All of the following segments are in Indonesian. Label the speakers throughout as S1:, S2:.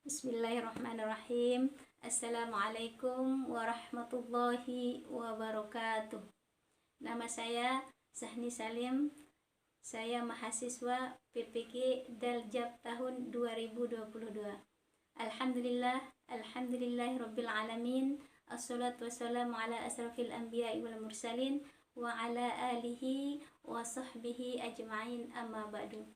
S1: Bismillahirrahmanirrahim. Assalamualaikum warahmatullahi wabarakatuh. Nama saya Sahni Salim. Saya mahasiswa PPK Daljab tahun 2022. Alhamdulillahirabbil alamin. Assalatu wassalamu ala asrafil anbiya'i wal mursalin wa ala alihi wa sahbihi ajma'in, amma ba'du.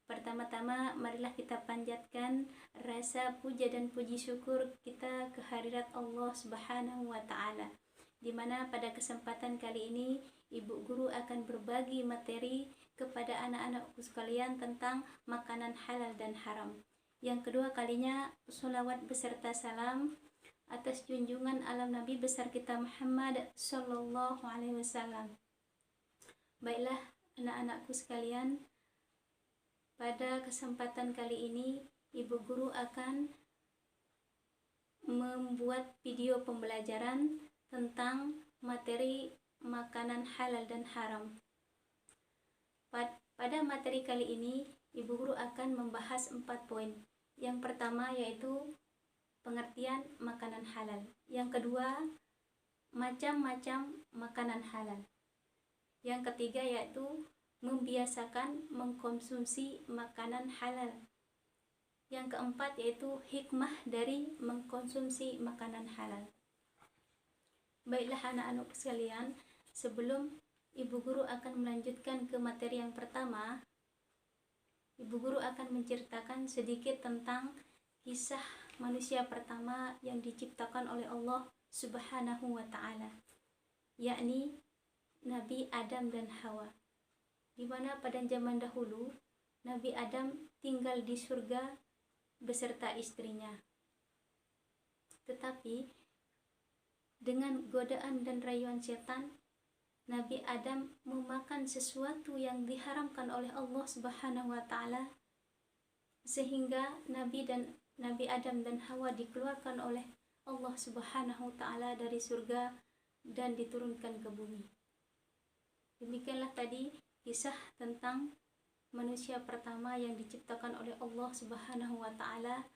S1: Pertama-tama marilah kita panjatkan rasa puja dan puji syukur kita kehadirat Allah Subhanahu wa taala. Di mana pada kesempatan kali ini Ibu Guru akan berbagi materi kepada anak-anakku sekalian tentang makanan halal dan haram. Yang kedua kalinya sholawat beserta salam atas junjungan alam Nabi besar kita Muhammad sallallahu alaihi wasallam. Baiklah anak-anakku sekalian, pada kesempatan kali ini Ibu Guru akan membuat video pembelajaran tentang materi makanan halal dan haram. Pada materi kali ini Ibu Guru akan membahas 4 poin. Yang pertama yaitu pengertian makanan halal. Yang kedua, macam-macam makanan halal. Yang ketiga yaitu membiasakan mengkonsumsi makanan halal. Yang keempat yaitu hikmah dari mengkonsumsi makanan halal. Baiklah anak-anak sekalian, sebelum Ibu Guru akan melanjutkan ke materi yang pertama, Ibu Guru akan menceritakan sedikit tentang kisah manusia pertama yang diciptakan oleh Allah Subhanahu wa taala, yakni Nabi Adam dan Hawa. Di mana pada zaman dahulu Nabi Adam tinggal di surga beserta istrinya. Tetapi dengan godaan dan rayuan setan, Nabi Adam memakan sesuatu yang diharamkan oleh Allah Subhanahu wa taala, sehingga Nabi Adam dan Hawa dikeluarkan oleh Allah Subhanahu wa taala dari surga dan diturunkan ke bumi. Demikianlah tadi kisah tentang manusia pertama yang diciptakan oleh Allah Subhanahu wa taala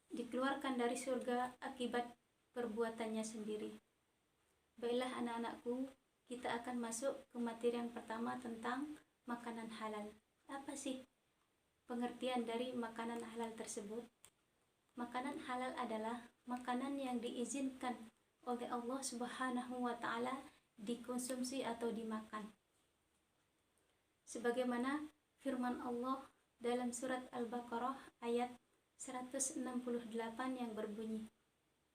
S1: dikeluarkan dari surga akibat perbuatannya sendiri. Baiklah anak-anakku, kita akan masuk ke materi yang pertama tentang makanan halal. Apa sih pengertian dari makanan halal tersebut? Makanan halal adalah makanan yang diizinkan oleh Allah Subhanahu wa taala dikonsumsi atau dimakan. Sebagaimana firman Allah dalam surat Al-Baqarah ayat 168 yang berbunyi,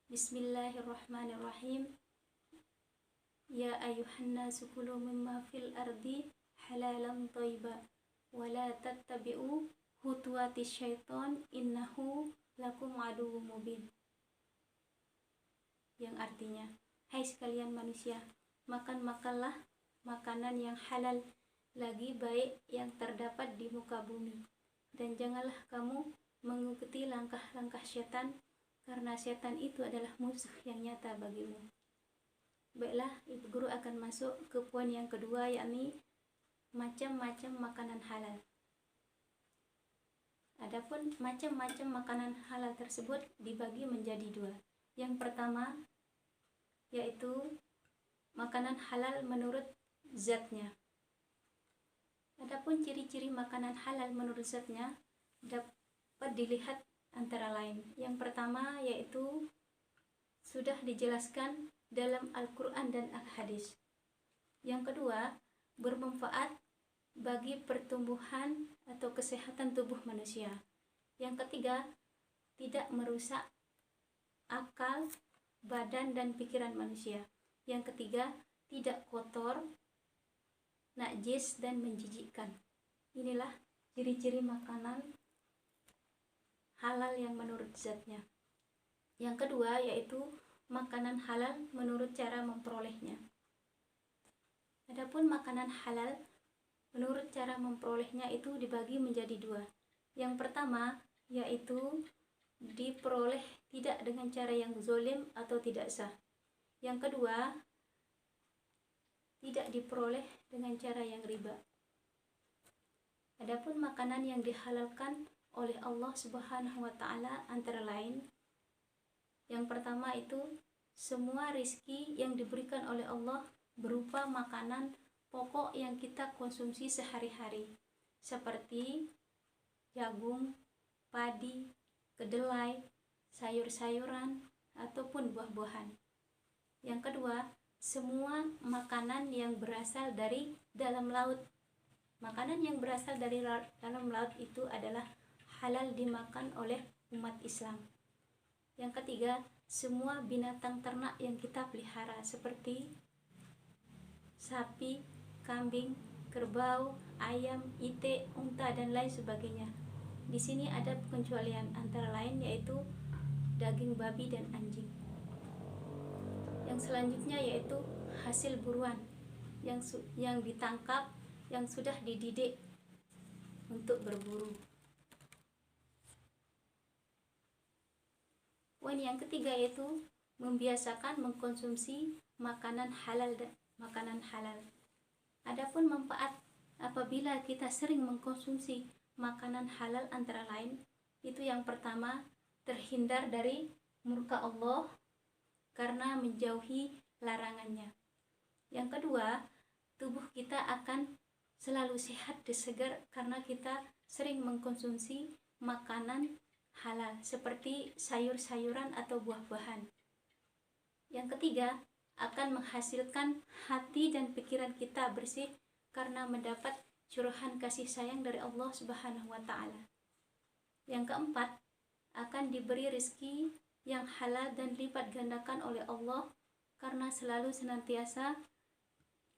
S1: Bismillahirrahmanirrahim. Ya ayuhan nasu kulu mimma fil ardi halalan thayyiba wa la tattabi'u khutuwatis syaitan innahu lakum aduwwum mubin. Yang artinya, hai sekalian manusia, makanlah makanan yang halal lagi baik yang terdapat di muka bumi, dan janganlah kamu mengikuti langkah-langkah setan, karena setan itu adalah musuh yang nyata bagimu. Baiklah, Ibu Guru akan masuk ke poin yang kedua, yakni macam-macam makanan halal. Adapun macam-macam makanan halal tersebut dibagi menjadi 2. Yang pertama yaitu makanan halal menurut zatnya. Adapun ciri-ciri makanan halal menurut zatnya dapat dilihat antara lain. Yang pertama yaitu sudah dijelaskan dalam Al-Quran dan Al-Hadis. Yang kedua, bermanfaat bagi pertumbuhan atau kesehatan tubuh manusia. Yang ketiga, tidak merusak akal, badan dan pikiran manusia. Yang ketiga, tidak kotor, najis dan menjijikkan. Inilah ciri-ciri makanan halal yang menurut zatnya. Yang kedua yaitu makanan halal menurut cara memperolehnya. Adapun makanan halal menurut cara memperolehnya itu dibagi menjadi 2. Yang pertama yaitu diperoleh tidak dengan cara yang zalim atau tidak sah. Yang kedua, tidak diperoleh dengan cara yang riba. Adapun makanan yang dihalalkan oleh Allah Subhanahu wa Ta'ala antara lain, yang pertama itu semua rizki yang diberikan oleh Allah berupa makanan pokok yang kita konsumsi sehari-hari, seperti jagung, padi, kedelai, sayur-sayuran, ataupun buah-buahan. Yang kedua, semua makanan yang berasal dari dalam laut. Makanan yang berasal dari dalam laut itu adalah halal dimakan oleh umat Islam. Yang ketiga, semua binatang ternak yang kita pelihara seperti sapi, kambing, kerbau, ayam, itik, unta, dan lain sebagainya. Di sini ada pengecualian antara lain yaitu daging babi dan anjing. Yang selanjutnya yaitu hasil buruan yang ditangkap, yang sudah dididik untuk berburu. Poin yang ketiga yaitu membiasakan mengkonsumsi makanan halal. Adapun manfaat apabila kita sering mengkonsumsi makanan halal antara lain, itu yang pertama, terhindar dari murka Allah karena menjauhi larangannya. Yang kedua, tubuh kita akan selalu sehat dan segar karena kita sering mengkonsumsi makanan halal seperti sayur-sayuran atau buah-buahan. Yang ketiga, akan menghasilkan hati dan pikiran kita bersih karena mendapat curahan kasih sayang dari Allah Subhanahu wa Ta'ala. Yang keempat, akan diberi rezeki yang halal dan lipat gandakan oleh Allah karena selalu senantiasa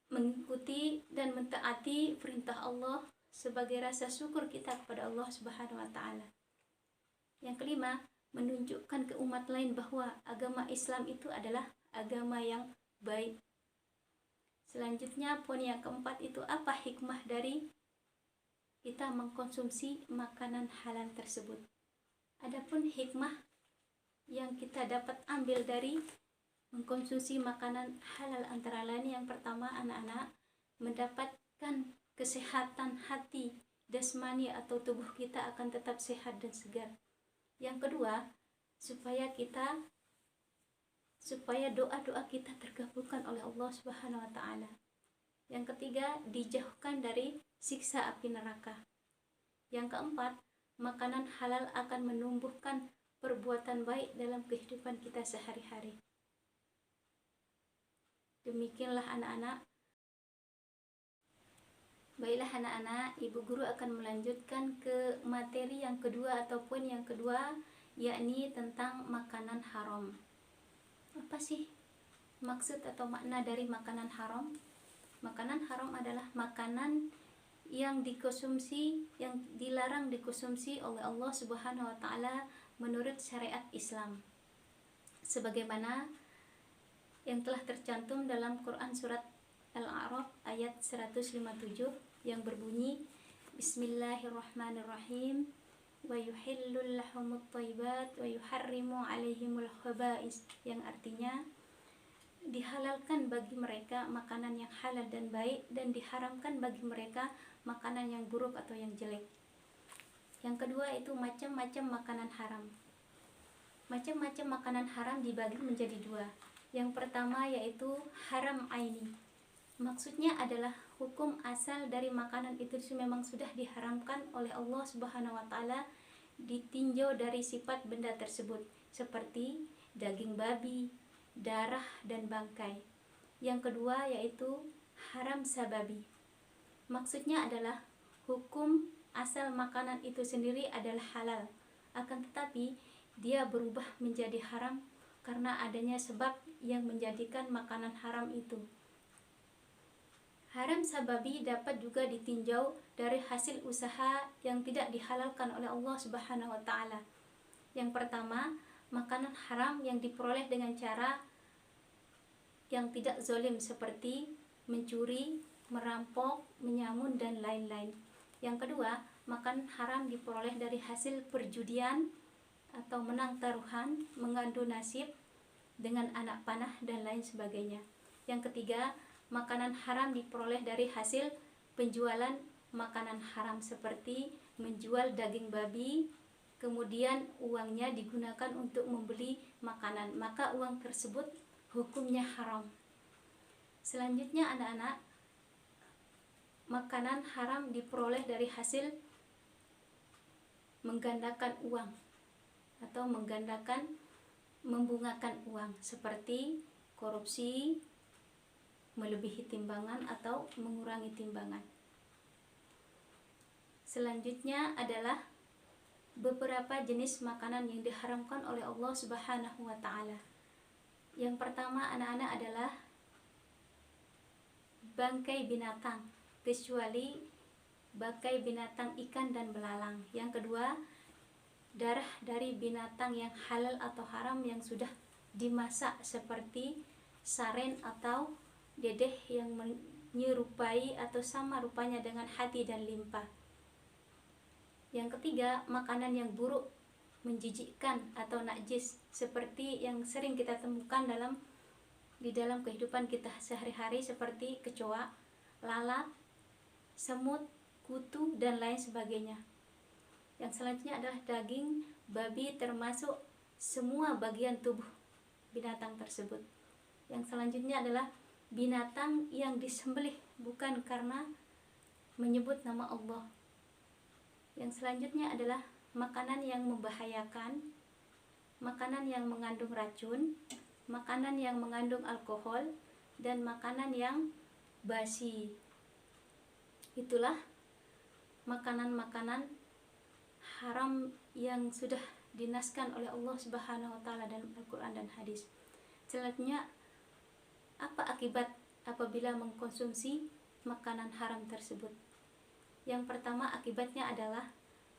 S1: mengikuti dan mentaati perintah Allah sebagai rasa syukur kita kepada Allah Subhanahu wa Ta'ala. Yang kelima, menunjukkan ke umat lain bahwa agama Islam itu adalah agama yang baik. Selanjutnya, poin yang keempat itu apa hikmah dari kita mengkonsumsi makanan halal tersebut. Adapun hikmah yang kita dapat ambil dari mengkonsumsi makanan halal antara lain, yang pertama, anak-anak mendapatkan kesehatan hati, jasmani atau tubuh kita akan tetap sehat dan segar. Yang kedua, supaya doa-doa kita terkabulkan oleh Allah Subhanahu wa Ta'ala. Yang ketiga, dijauhkan dari siksa api neraka. Yang keempat, makanan halal akan menumbuhkan perbuatan baik dalam kehidupan kita sehari-hari. Demikianlah anak-anak. Baiklah anak-anak, Ibu Guru akan melanjutkan ke materi yang kedua atau poin yang kedua, yakni tentang makanan haram. Apa sih maksud atau makna dari makanan haram? Makanan haram adalah makanan yang dikonsumsi, yang dilarang dikonsumsi oleh Allah Subhanahu wa Ta'ala menurut syariat Islam, sebagaimana yang telah tercantum dalam Quran surat Al-A'raf ayat 157 yang berbunyi, Bismillahirrahmanirrahim, wa yuhillul lahumut thayyibat wa yuharrimu alaihimul khaba'is, yang artinya dihalalkan bagi mereka makanan yang halal dan baik dan diharamkan bagi mereka makanan yang buruk atau yang jelek. Yang kedua itu macam-macam makanan haram. Macam-macam makanan haram dibagi menjadi dua. Yang pertama yaitu haram aini. Maksudnya adalah hukum asal dari makanan itu memang sudah diharamkan oleh Allah Subhanahu wa Ta'ala ditinjau dari sifat benda tersebut, seperti daging babi, darah, dan bangkai. Yang kedua yaitu haram sababi. Maksudnya adalah hukum asal makanan itu sendiri adalah halal, akan tetapi dia berubah menjadi haram karena adanya sebab yang menjadikan makanan haram itu. Haram sababi dapat juga ditinjau dari hasil usaha yang tidak dihalalkan oleh Allah Subhanahu wa Ta'ala. Yang pertama, makanan haram yang diperoleh dengan cara yang tidak zalim seperti mencuri, merampok, menyamun, dan lain-lain. Yang kedua, makanan haram diperoleh dari hasil perjudian atau menang taruhan, mengadu nasib dengan anak panah, dan lain sebagainya. Yang ketiga, makanan haram diperoleh dari hasil penjualan makanan haram seperti menjual daging babi, kemudian uangnya digunakan untuk membeli makanan, maka uang tersebut hukumnya haram. Selanjutnya anak-anak, makanan haram diperoleh dari hasil menggandakan uang atau membungakan uang, seperti korupsi, melebihi timbangan atau mengurangi timbangan. Selanjutnya adalah beberapa jenis makanan yang diharamkan oleh Allah Subhanahu wa taala. Yang pertama anak-anak adalah bangkai binatang, kecuali bangkai binatang ikan dan belalang. Yang kedua, darah dari binatang yang halal atau haram yang sudah dimasak, seperti saren atau dedeh yang menyerupai atau sama rupanya dengan hati dan limpa. Yang ketiga, makanan yang buruk, menjijikkan atau najis, seperti yang sering kita temukan di dalam kehidupan kita sehari-hari, seperti kecoa, lalat, semut, kutu, dan lain sebagainya. Yang selanjutnya adalah daging babi, termasuk semua bagian tubuh binatang tersebut. Yang selanjutnya adalah binatang yang disembelih bukan karena menyebut nama Allah. Yang selanjutnya adalah makanan yang membahayakan, makanan yang mengandung racun, makanan yang mengandung alkohol, dan makanan yang basi. Itulah makanan-makanan haram yang sudah dinaskan oleh Allah Subhanahu wa taala dalam Al-Qur'an dan hadis. Selanjutnya, apa akibat apabila mengkonsumsi makanan haram tersebut? Yang pertama, akibatnya adalah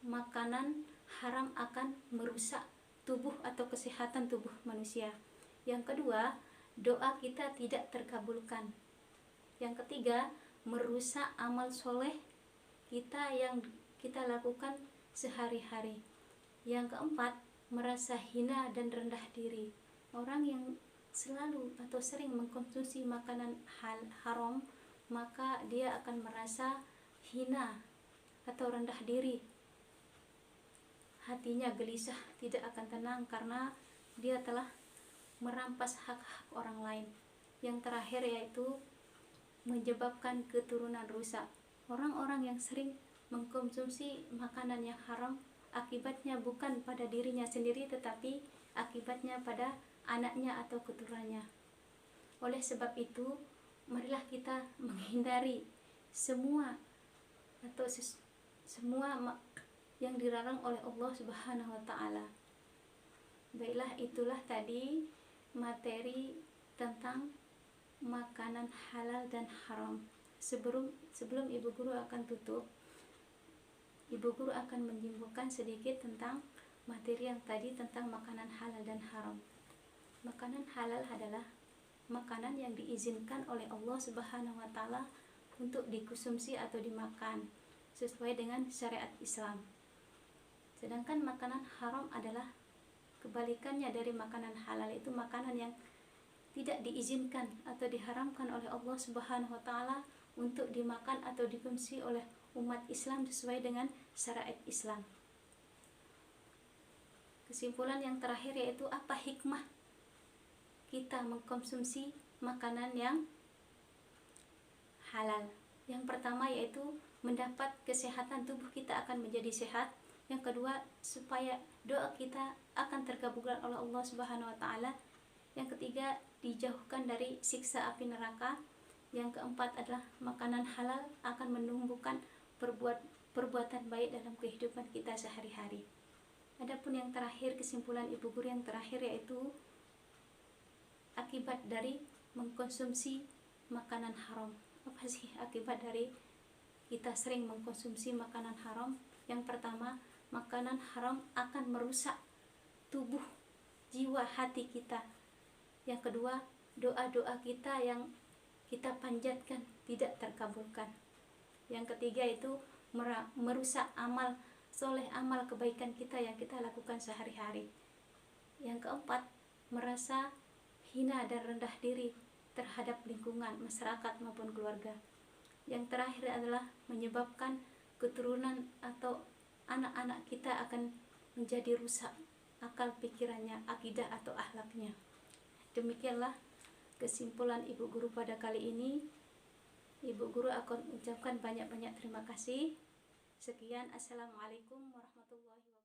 S1: makanan haram akan merusak tubuh atau kesehatan tubuh manusia. Yang kedua, doa kita tidak terkabulkan. Yang ketiga, merusak amal soleh kita yang kita lakukan sehari-hari. Yang keempat, merasa hina dan rendah diri. Orang yang selalu atau sering mengkonsumsi makanan haram, maka dia akan merasa hina atau rendah diri. Hatinya gelisah, tidak akan tenang karena dia telah merampas hak-hak orang lain. Yang terakhir yaitu menyebabkan keturunan rusak. Orang-orang yang sering mengkonsumsi makanan yang haram, akibatnya bukan pada dirinya sendiri, tetapi akibatnya pada anaknya atau keturunannya. Oleh sebab itu, marilah kita menghindari semua yang dilarang oleh Allah Subhanahu wa taala. Baiklah, itulah tadi materi tentang makanan halal dan haram. Sebelum Ibu Guru akan tutup, Ibu Guru akan menyimpulkan sedikit tentang materi yang tadi tentang makanan halal dan haram. Makanan halal adalah makanan yang diizinkan oleh Allah Subhanahu wa taala untuk dikonsumsi atau dimakan sesuai dengan syariat Islam. Sedangkan makanan haram adalah kebalikannya dari makanan halal, itu makanan yang tidak diizinkan atau diharamkan oleh Allah Subhanahu wa taala untuk dimakan atau dikonsumsi oleh umat Islam sesuai dengan syariat Islam. Kesimpulan yang terakhir yaitu apa hikmah kita mengkonsumsi makanan yang halal. Yang pertama yaitu mendapat kesehatan tubuh kita akan menjadi sehat. Yang kedua, supaya doa kita akan terkabulkan oleh Allah Subhanahu wa taala. Yang ketiga, dijauhkan dari siksa api neraka. Yang keempat adalah makanan halal akan menumbuhkan perbuatan baik dalam kehidupan kita sehari-hari. Adapun yang terakhir, kesimpulan Ibu Guru yang terakhir yaitu akibat dari mengkonsumsi makanan haram. Apa sih akibat dari kita sering mengkonsumsi makanan haram? Yang pertama, makanan haram akan merusak tubuh, jiwa, hati kita. Yang kedua, doa-doa kita yang kita panjatkan tidak terkabulkan. Yang ketiga itu merusak amal soleh, amal kebaikan kita yang kita lakukan sehari-hari. Yang keempat, merasa hina dan rendah diri terhadap lingkungan, masyarakat maupun keluarga. Yang terakhir adalah menyebabkan keturunan atau anak-anak kita akan menjadi rusak akal pikirannya, akidah atau akhlaknya. Demikianlah kesimpulan Ibu Guru pada kali ini. Ibu Guru akan ucapkan banyak-banyak terima kasih. Sekian, Assalamualaikum warahmatullahi wabarakatuh.